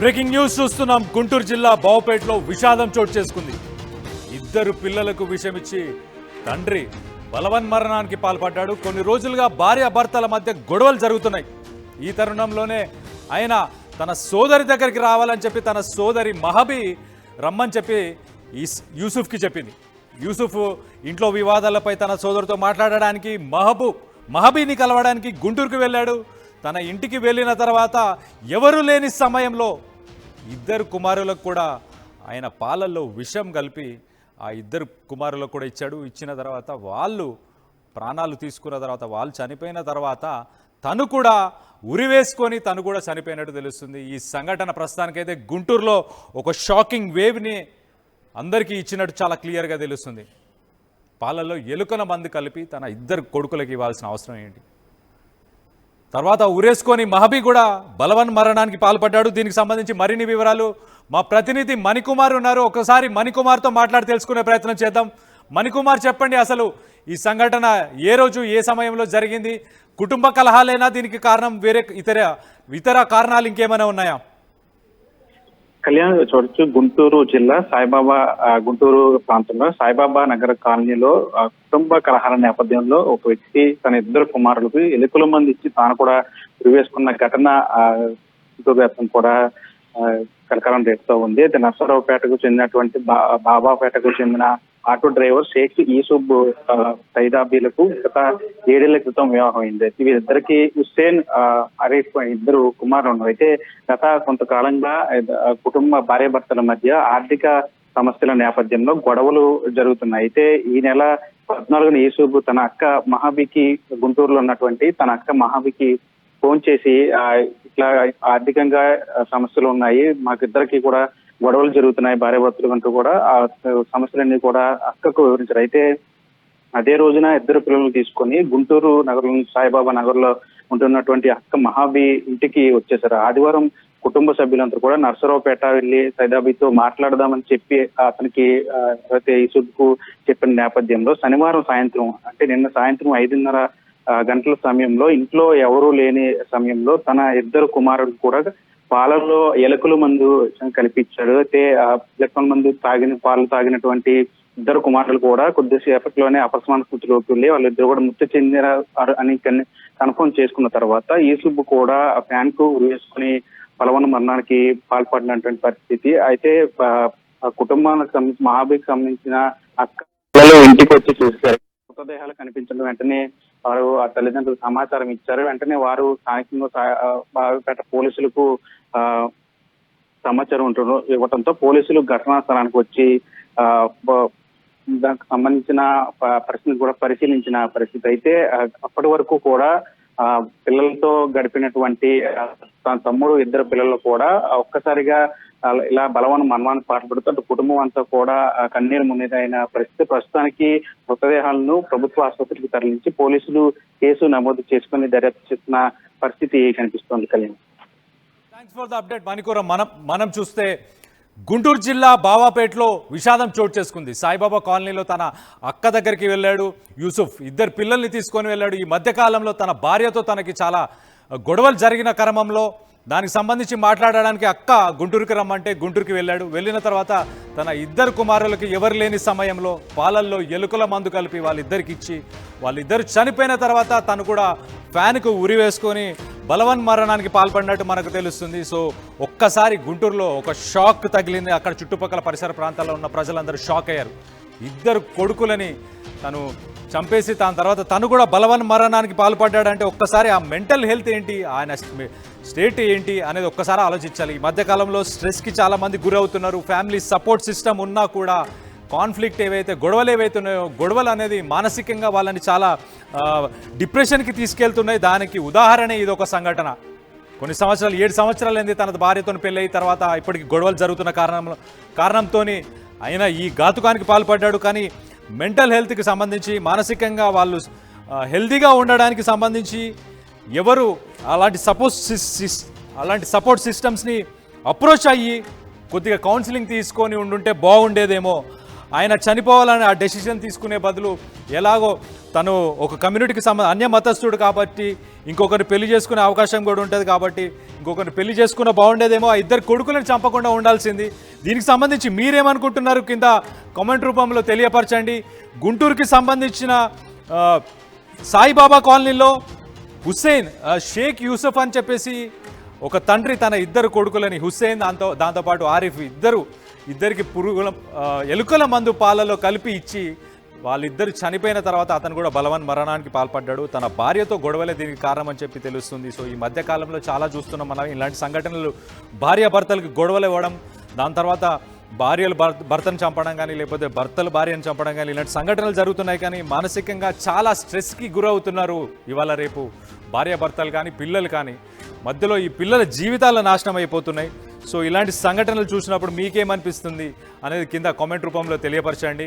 Breaking news చూస్తున్నాం. గుంటూరు జిల్లా బావుపేటలో విషాదం చోటు చేసుకుంది. ఇద్దరు పిల్లలకు విషమిచ్చి తండ్రి బలవన్మరణానికి పాల్పడ్డాడు. కొన్ని రోజులుగా భార్య భర్తల మధ్య గొడవలు జరుగుతున్నాయి. ఈ తరుణంలోనే ఆయన తన సోదరి దగ్గరికి రావాలని చెప్పి తన సోదరి మహబీ రమ్మని చెప్పి యూసుఫ్కి చెప్పింది. యూసుఫ్ ఇంట్లో వివాదాలపై తన సోదరితో మాట్లాడడానికి మహబీని కలవడానికి గుంటూరుకు వెళ్ళాడు. తన ఇంటికి వెళ్ళిన తర్వాత ఎవరు లేని సమయంలో ఇద్దరు కుమారులకు కూడా ఆయన పాలల్లో విషం కలిపి ఆ ఇద్దరు కుమారులకు కూడా ఇచ్చాడు. ఇచ్చిన తర్వాత వాళ్ళు ప్రాణాలు తీసుకున్న తర్వాత వాళ్ళు చనిపోయిన తర్వాత తను కూడా ఉరివేసుకొని తను కూడా చనిపోయినట్టు తెలుస్తుంది. ఈ సంఘటన ప్రస్తుతానికైతే గుంటూరులో ఒక షాకింగ్ వేవ్ని అందరికీ ఇచ్చినట్టు చాలా క్లియర్గా తెలుస్తుంది. పాలల్లో ఎలుకల మందు కలిపి తన ఇద్దరు కొడుకులకు ఇవ్వాల్సిన అవసరం ఏంటి? తర్వాత ఉరేసుకొని మహబీ కూడా బలవన్మరణానికి పాల్పడ్డాడు. దీనికి సంబంధించి మరిన్ని వివరాలు మా ప్రతినిధి మణికుమార్ ఉన్నారు. ఒకసారి మణికుమార్తో మాట్లాడి తెలుసుకునే ప్రయత్నం చేద్దాం. మణికుమార్, చెప్పండి, అసలు ఈ సంఘటన ఏ రోజు ఏ సమయంలో జరిగింది? కుటుంబ కలహాలేనా దీనికి కారణం? వేరే ఇతర కారణాలు ఇంకేమైనా ఉన్నాయా? కళ్యాణ్, చూడొచ్చు గుంటూరు జిల్లా గుంటూరు ప్రాంతంలో సాయిబాబా నగర్ కాలనీలో కుటుంబ కలహాల నేపథ్యంలో ఒక వ్యక్తి తన ఇద్దరు కుమారులకు ఎలుకల మంది ఇచ్చి తాను కూడా ఉరివేసుకున్న ఘటన గుంటూరు వ్యాప్తం కూడా కలకలం రేపుతో ఉంది. అయితే నర్సరావుపేటకు చెందినటువంటి బాబాపేటకు చెందిన ఆటో డ్రైవర్ షేక్ యూసుఫ్ సైదాబీలకు గత 7 ఏళ్ల క్రితం వివాహం అయింది. వీరిద్దరికి హుస్సేన్ అరీఫ్ ఇద్దరు కుమారులు ఉన్నారు. అయితే గత కొంతకాలంగా కుటుంబ భార్యాభర్తల మధ్య ఆర్థిక సమస్యల నేపథ్యంలో గొడవలు జరుగుతున్నాయి. అయితే ఈ నెల 14న యూసుఫ్ తన అక్క మహాబీకి గుంటూరులో ఉన్నటువంటి తన అక్క మహాబీకి ఫోన్ చేసి ఇట్లా ఆర్థికంగా సమస్యలు ఉన్నాయి, మాకిద్దరికి కూడా గొడవలు జరుగుతున్నాయి భార్యాభర్తలు అంటూ కూడా ఆ సమస్యలన్నీ కూడా అక్కకు వివరించారు. అయితే అదే రోజున ఇద్దరు పిల్లలను తీసుకొని గుంటూరు నగరంలో సాయిబాబా నగర్ లో ఉంటున్నటువంటి అక్క మహాబీ ఇంటికి వచ్చేసారు. ఆదివారం కుటుంబ సభ్యులందరూ కూడా నర్సరావుపేట వెళ్లి సైదాబీతో మాట్లాడదామని చెప్పి అతనికి యూసుఫ్ కు చెప్పిన నేపథ్యంలో శనివారం సాయంత్రం, అంటే నిన్న సాయంత్రం 5:30 గంటల సమయంలో ఇంట్లో ఎవరూ లేని సమయంలో తన ఇద్దరు కుమారుడు కూడా పాలల్లో ఎలుకల మందు కల్పించాడు. అయితే ఎలుకల మందు పాలు తాగినటువంటి ఇద్దరు కుమారులు కూడా కొద్దిసేపట్లోనే అపస్మార స్థితిలోకి వెళ్ళి వాళ్ళిద్దరు కూడా మృతి చెందిన అని కన్ఫర్మ్ చేసుకున్న తర్వాత యూసుఫ్ కూడా ఫ్యాన్ కు వేసుకుని బలవన్మరణానికి పాల్పడినటువంటి పరిస్థితి. అయితే కుటుంబానికి సంబంధించి మహాబీకి సంబంధించిన అక్క ఇంటికి వచ్చి చూశారు. మృతదేహాలు కనిపించడం వెంటనే వారు ఆ తల్లిదండ్రులు సమాచారం ఇచ్చారు. వెంటనే వారు స్థానికంగా బావిపేట పోలీసులకు సమాచారం ఇవ్వడంతో పోలీసులు ఘటనా స్థలానికి వచ్చి దానికి సంబంధించిన పరిస్థితిని కూడా పరిశీలించిన పరిస్థితి. అయితే అప్పటి వరకు కూడా పిల్లలతో గడిపినటువంటి తన తమ్ముడు ఇద్దరు పిల్లలు కూడా ఒక్కసారిగా ఇలా మరణానికి పాల్పడుతూ కుటుంబం అంతా కూడా కన్నీరు మున్నీరైన పరిస్థితి. ప్రస్తుతానికి మృతదేహాలను ప్రభుత్వ ఆసుపత్రికి తరలించి పోలీసులు కేసు నమోదు చేసుకుని దర్యాప్తు చేస్తున్న పరిస్థితి కనిపిస్తోంది. Kalyan, thanks for the update Manikumar. మనం చూస్తే గుంటూరు జిల్లా బావాపేటలో విషాదం చోటు చేసుకుంది. సాయిబాబా కాలనీలో తన అక్క దగ్గరికి వెళ్ళాడు యూసుఫ్, ఇద్దరు పిల్లల్ని తీసుకొని వెళ్ళాడు. ఈ మధ్యకాలంలో తన భార్యతో తనకి చాలా గొడవలు జరిగిన క్రమంలో దానికి సంబంధించి మాట్లాడడానికి అక్క గుంటూరుకి రమ్మంటే గుంటూరుకి వెళ్ళాడు. వెళ్ళిన తర్వాత తన ఇద్దరు కుమారులకి ఎవరు లేని సమయంలో పాలల్లో ఎలుకల మందు కలిపి వాళ్ళిద్దరికి ఇచ్చి వాళ్ళిద్దరు చనిపోయిన తర్వాత తను కూడా ఫ్యాన్కు ఉరి వేసుకొని బలవన్మరణానికి పాల్పడినట్టు మనకు తెలుస్తుంది. సో ఒక్కసారి గుంటూరులో ఒక షాక్ తగిలింది. అక్కడ చుట్టుపక్కల పరిసర ప్రాంతాల్లో ఉన్న ప్రజలందరూ షాక్ అయ్యారు. ఇద్దరు కొడుకులని తను చంపేసి దాని తర్వాత తను కూడా బలవన్మరణానికి పాల్పడ్డాడంటే ఒక్కసారి ఆ మెంటల్ హెల్త్ ఏంటి, ఆయన స్టేట్ ఏంటి అనేది ఒక్కసారి ఆలోచించాలి. ఈ మధ్యకాలంలో స్ట్రెస్కి చాలామంది గురవుతున్నారు. ఫ్యామిలీ సపోర్ట్ సిస్టమ్ ఉన్నా కూడా కాన్ఫ్లిక్ట్ గొడవలు ఏవైతే ఉన్నాయో గొడవలు అనేది మానసికంగా వాళ్ళని చాలా డిప్రెషన్కి తీసుకెళ్తున్నాయి. దానికి ఉదాహరణ ఇది ఒక సంఘటన. కొన్ని సంవత్సరాలు 7 సంవత్సరాలు అయింది తన భార్యతో పెళ్ళి తర్వాత ఇప్పటికి గొడవలు జరుగుతున్న కారణంతో ఆయన ఈ ఘాతుకానికి పాల్పడ్డాడు. కానీ మెంటల్ హెల్త్కి సంబంధించి మానసికంగా వాళ్ళు హెల్తీగా ఉండడానికి సంబంధించి ఎవరు అలాంటి సపోర్ట్ సిస్టమ్స్ని అప్రోచ్ అయ్యి కొద్దిగా కౌన్సిలింగ్ తీసుకొని ఉండుంటే బాగుండేదేమో ఆయన చనిపోవాలని ఆ డెసిషన్ తీసుకునే బదులు ఎలాగో తను ఒక కమ్యూనిటీకి అన్య మతస్థుడు కాబట్టి ఇంకొకరిని పెళ్లి చేసుకునే అవకాశం కూడా ఉంటుంది కాబట్టి ఇంకొకరిని పెళ్లి చేసుకున్న బాగుండేదేమో, ఆ ఇద్దరు కొడుకులను చంపకుండా ఉండాల్సింది. దీనికి సంబంధించి మీరేమనుకుంటున్నారు కింద కామెంట్ రూపంలో తెలియపరచండి. గుంటూరుకి సంబంధించిన సాయిబాబా కాలనీలో హుస్సేన్, షేక్ యూసఫ్ అని చెప్పేసి ఒక తండ్రి తన ఇద్దరు కొడుకులని హుస్సేన్ దాంతోపాటు ఆరిఫ్ ఇద్దరికి ఎలుకల మందు పాలలో కలిపి ఇచ్చి వాళ్ళిద్దరు చనిపోయిన తర్వాత అతను కూడా బలవన్ మరణానికి పాల్పడ్డాడు. తన భార్యతో గొడవలే దీనికి కారణం అని చెప్పి తెలుస్తుంది. సో ఈ మధ్య కాలంలో చాలా చూస్తున్నాం మనం ఇలాంటి సంఘటనలు. భార్యాభర్తలకు గొడవలు ఇవ్వడం, దాని తర్వాత భార్యలు భర్తను చంపడం కానీ లేకపోతే భర్తలు భార్యను చంపడం కానీ ఇలాంటి సంఘటనలు జరుగుతున్నాయి. కానీ మానసికంగా చాలా స్ట్రెస్కి గురవుతున్నారు ఇవాళ రేపు భార్యాభర్తలు కానీ పిల్లలు కానీ. మధ్యలో ఈ పిల్లల జీవితాలు నాశనం అయిపోతున్నాయి. సో ఇలాంటి సంఘటనలు చూసినప్పుడు మీకేమనిపిస్తుంది అనేది కింద కామెంట్ రూపంలో తెలియపరచండి.